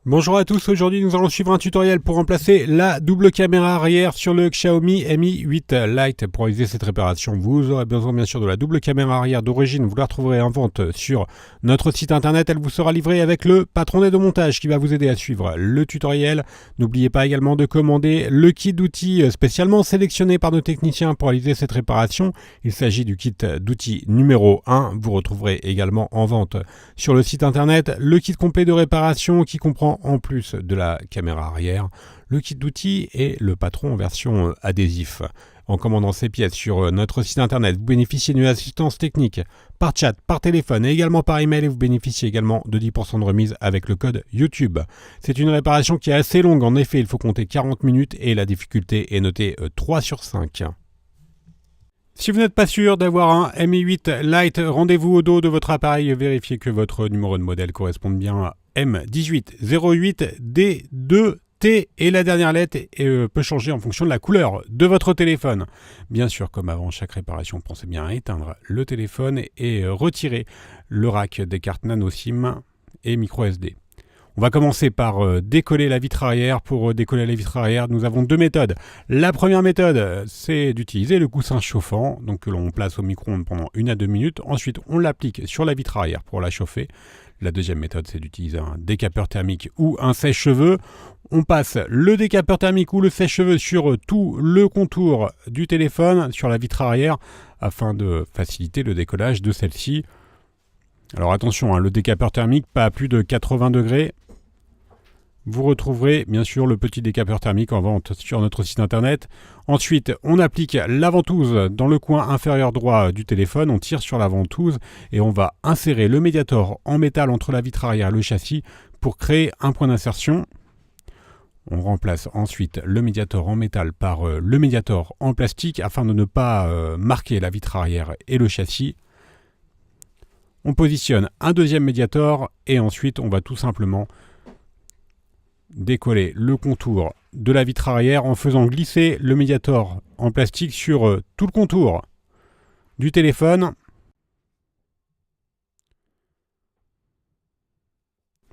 Bonjour à tous, aujourd'hui nous allons suivre un tutoriel pour remplacer la double caméra arrière sur le Xiaomi Mi 8 Lite. Pour réaliser cette réparation, vous aurez besoin bien sûr de la double caméra arrière d'origine. Vous la retrouverez en vente sur notre site internet. Elle vous sera livrée avec le patron d'aide au montage qui va vous aider à suivre le tutoriel. N'oubliez pas également de commander le kit d'outils spécialement sélectionné par nos techniciens pour réaliser cette réparation. Il s'agit du kit d'outils numéro 1. Vous retrouverez également en vente sur le site internet le kit complet de réparation qui comprend en plus de la caméra arrière, le kit d'outils et le patron en version adhésif. En commandant ces pièces sur notre site internet, vous bénéficiez d'une assistance technique par chat, par téléphone et également par email et vous bénéficiez également de 10% de remise avec le code YouTube. C'est une réparation qui est assez longue, en effet il faut compter 40 minutes et la difficulté est notée 3 sur 5. Si vous n'êtes pas sûr d'avoir un Mi 8 Lite, rendez-vous au dos de votre appareil et vérifiez que votre numéro de modèle corresponde bien à M1808D2T et la dernière lettre peut changer en fonction de la couleur de votre téléphone. Bien sûr, comme avant chaque réparation, pensez bien à éteindre le téléphone et retirer le rack des cartes nano SIM et micro SD. On va commencer par décoller la vitre arrière. Pour décoller la vitre arrière, nous avons deux méthodes. La première méthode, c'est d'utiliser le coussin chauffant, donc que l'on place au micro-ondes pendant 1 à 2 minutes. Ensuite, on l'applique sur la vitre arrière pour la chauffer. La deuxième méthode, c'est d'utiliser un décapeur thermique ou un sèche-cheveux. On passe le décapeur thermique ou le sèche-cheveux sur tout le contour du téléphone, sur la vitre arrière, afin de faciliter le décollage de celle-ci. Alors attention, le décapeur thermique, pas à plus de 80 degrés. Vous retrouverez bien sûr le petit décapeur thermique en vente sur notre site internet. Ensuite, on applique la ventouse dans le coin inférieur droit du téléphone. On tire sur la ventouse et on va insérer le médiator en métal entre la vitre arrière et le châssis pour créer un point d'insertion. On remplace ensuite le médiator en métal par le médiator en plastique afin de ne pas marquer la vitre arrière et le châssis. On positionne un deuxième médiator et ensuite on va tout simplement décoller le contour de la vitre arrière en faisant glisser le médiator en plastique sur tout le contour du téléphone.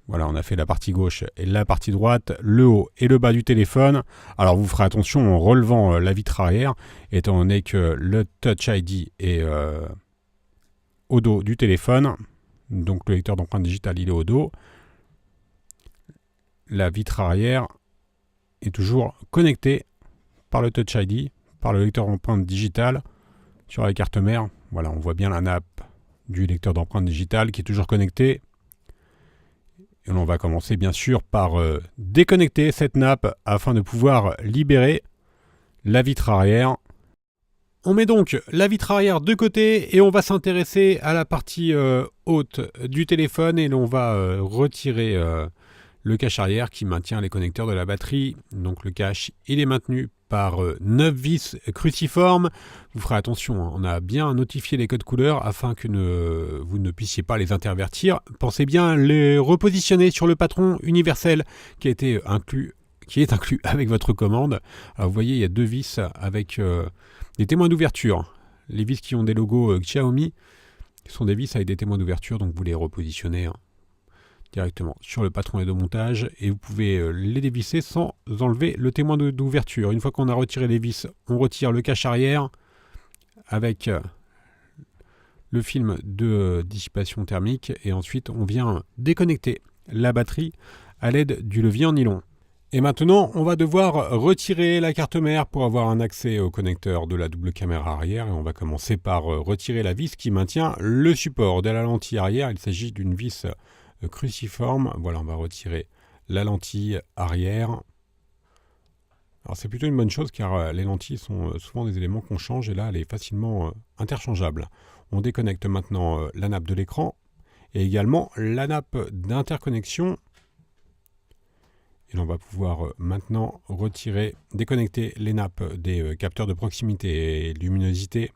Voilà, on a fait la partie gauche et la partie droite, le haut et le bas du téléphone. Alors vous ferez attention en relevant la vitre arrière, étant donné que le Touch ID est au dos du téléphone. Donc le lecteur d'empreinte digitale, il est au dos. La vitre arrière est toujours connectée par le Touch ID, par le lecteur d'empreinte digitale sur la carte mère. Voilà, on voit bien la nappe du lecteur d'empreinte digitale qui est toujours connectée. Et on va commencer bien sûr par déconnecter cette nappe afin de pouvoir libérer la vitre arrière. On met donc la vitre arrière de côté et on va s'intéresser à la partie haute du téléphone et l'on va retirer le cache arrière qui maintient les connecteurs de la batterie. Donc le cache, il est maintenu par 9 vis cruciformes. Vous ferez attention, on a bien notifié les codes couleurs afin que vous ne puissiez pas les intervertir. Pensez bien à les repositionner sur le patron universel qui est inclus avec votre commande. Alors vous voyez, il y a deux vis avec des témoins d'ouverture. Les vis qui ont des logos Xiaomi sont des vis avec des témoins d'ouverture, donc vous les repositionnez directement sur le patron de montage et vous pouvez les dévisser sans enlever le témoin d'ouverture. Une fois qu'on a retiré les vis, on retire le cache arrière avec le film de dissipation thermique et ensuite on vient déconnecter la batterie à l'aide du levier en nylon. Et maintenant, on va devoir retirer la carte mère pour avoir un accès au connecteur de la double caméra arrière. Et on va commencer par retirer la vis qui maintient le support de la lentille arrière. Il s'agit d'une vis cruciforme. Voilà, on va retirer la lentille arrière. Alors c'est plutôt une bonne chose car les lentilles sont souvent des éléments qu'on change et là elle est facilement interchangeable. On déconnecte maintenant la nappe de l'écran et également la nappe d'interconnexion. Et on va pouvoir maintenant déconnecter les nappes des capteurs de proximité et luminosité.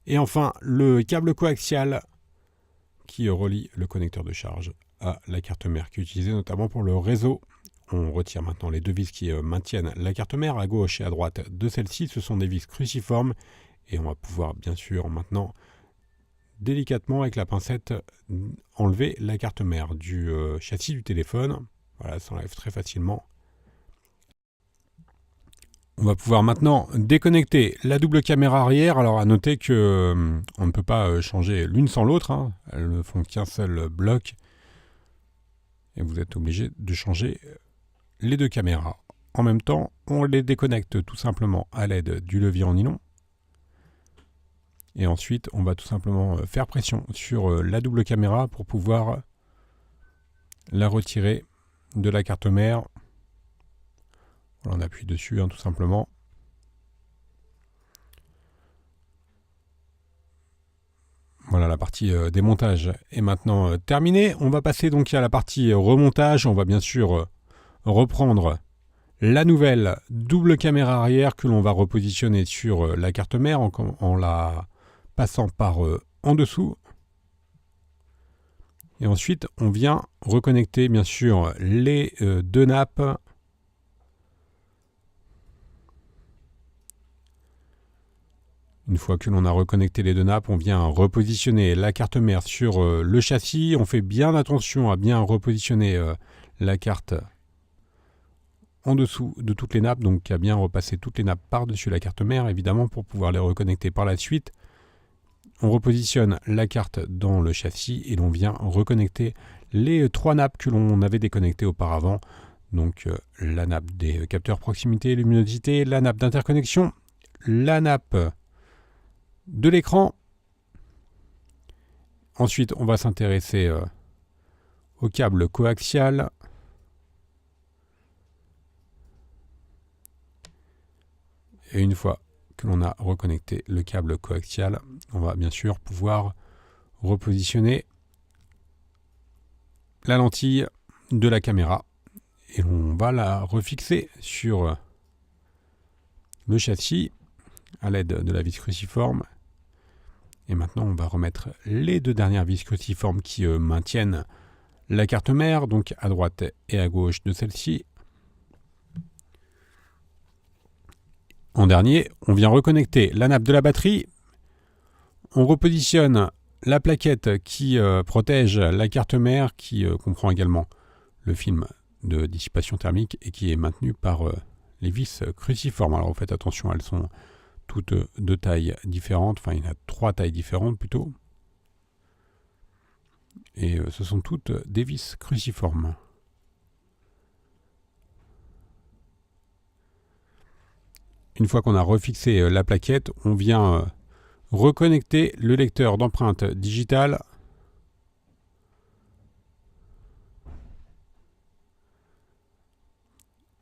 Et enfin le câble coaxial qui relie le connecteur de charge à la carte mère qui est utilisée notamment pour le réseau. On retire maintenant les deux vis qui maintiennent la carte mère à gauche et à droite de celle-ci. Ce sont des vis cruciformes et on va pouvoir bien sûr maintenant délicatement avec la pincette enlever la carte mère du châssis du téléphone. Voilà, ça enlève très facilement. On va pouvoir maintenant déconnecter la double caméra arrière. Alors à noter que on ne peut pas changer l'une sans l'autre, hein. Elles ne font qu'un seul bloc. Et vous êtes obligé de changer les deux caméras. En même temps, on les déconnecte tout simplement à l'aide du levier en nylon. Et ensuite, on va tout simplement faire pression sur la double caméra pour pouvoir la retirer de la carte mère. Voilà, on appuie dessus, hein, tout simplement. Voilà, la partie démontage est maintenant terminée. On va passer donc à la partie remontage. On va bien sûr reprendre la nouvelle double caméra arrière que l'on va repositionner sur la carte mère en la passant par en dessous. Et ensuite, on vient reconnecter bien sûr les deux nappes. Une fois que l'on a reconnecté les deux nappes, on vient repositionner la carte mère sur le châssis. On fait bien attention à bien repositionner la carte en dessous de toutes les nappes, donc à bien repasser toutes les nappes par-dessus la carte mère, évidemment, pour pouvoir les reconnecter par la suite. On repositionne la carte dans le châssis et l'on vient reconnecter les trois nappes que l'on avait déconnectées auparavant. Donc la nappe des capteurs proximité, luminosité, la nappe d'interconnexion, la nappe de l'écran. Ensuite, on va s'intéresser au câble coaxial. Et une fois que l'on a reconnecté le câble coaxial, on va bien sûr pouvoir repositionner la lentille de la caméra et on va la refixer sur le châssis à l'aide de la vis cruciforme. Et maintenant, on va remettre les deux dernières vis cruciformes qui maintiennent la carte mère, donc à droite et à gauche de celle-ci. En dernier, on vient reconnecter la nappe de la batterie. On repositionne la plaquette qui protège la carte mère, qui comprend également le film de dissipation thermique et qui est maintenu par les vis cruciformes. Alors, vous faites attention, elles sont toutes de tailles différentes, enfin il y en a 3 tailles différentes plutôt. Et ce sont toutes des vis cruciformes. Une fois qu'on a refixé la plaquette, on vient reconnecter le lecteur d'empreintes digitales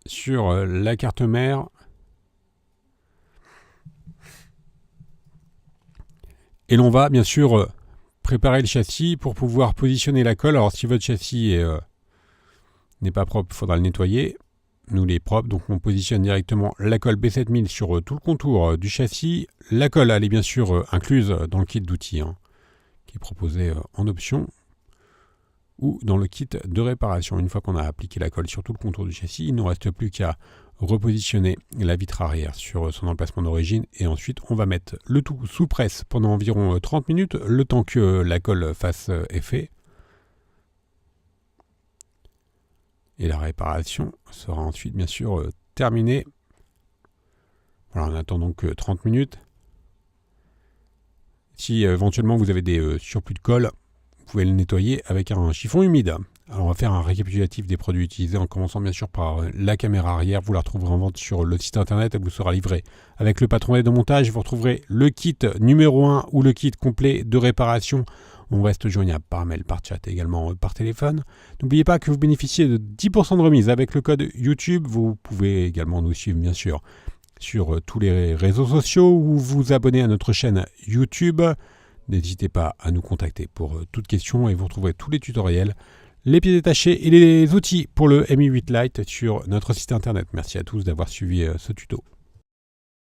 sur la carte mère. Et l'on va bien sûr préparer le châssis pour pouvoir positionner la colle. Alors si votre châssis n'est pas propre, il faudra le nettoyer. Nous, il est propre, donc on positionne directement la colle B7000 sur tout le contour du châssis. La colle, elle est bien sûr incluse dans le kit d'outils, hein, qui est proposé en option, ou dans le kit de réparation. Une fois qu'on a appliqué la colle sur tout le contour du châssis, il ne nous reste plus qu'à repositionner la vitre arrière sur son emplacement d'origine et ensuite on va mettre le tout sous presse pendant environ 30 minutes, le temps que la colle fasse effet. Et la réparation sera ensuite bien sûr terminée. Voilà, on attend donc 30 minutes. Si éventuellement vous avez des surplus de colle, vous pouvez le nettoyer avec un chiffon humide. Alors on va faire un récapitulatif des produits utilisés en commençant bien sûr par la caméra arrière. Vous la retrouverez en vente sur le site internet, elle vous sera livrée avec le patron de montage. Vous retrouverez le kit numéro 1 ou le kit complet de réparation. On reste joignable par mail, par chat et également par téléphone. N'oubliez pas que vous bénéficiez de 10% de remise avec le code YouTube. Vous pouvez également nous suivre bien sûr sur tous les réseaux sociaux ou vous abonner à notre chaîne YouTube. N'hésitez pas à nous contacter pour toute question et vous retrouverez tous les tutoriels, les pieds détachés et les outils pour le Mi 8 Lite sur notre site internet. Merci à tous d'avoir suivi ce tuto.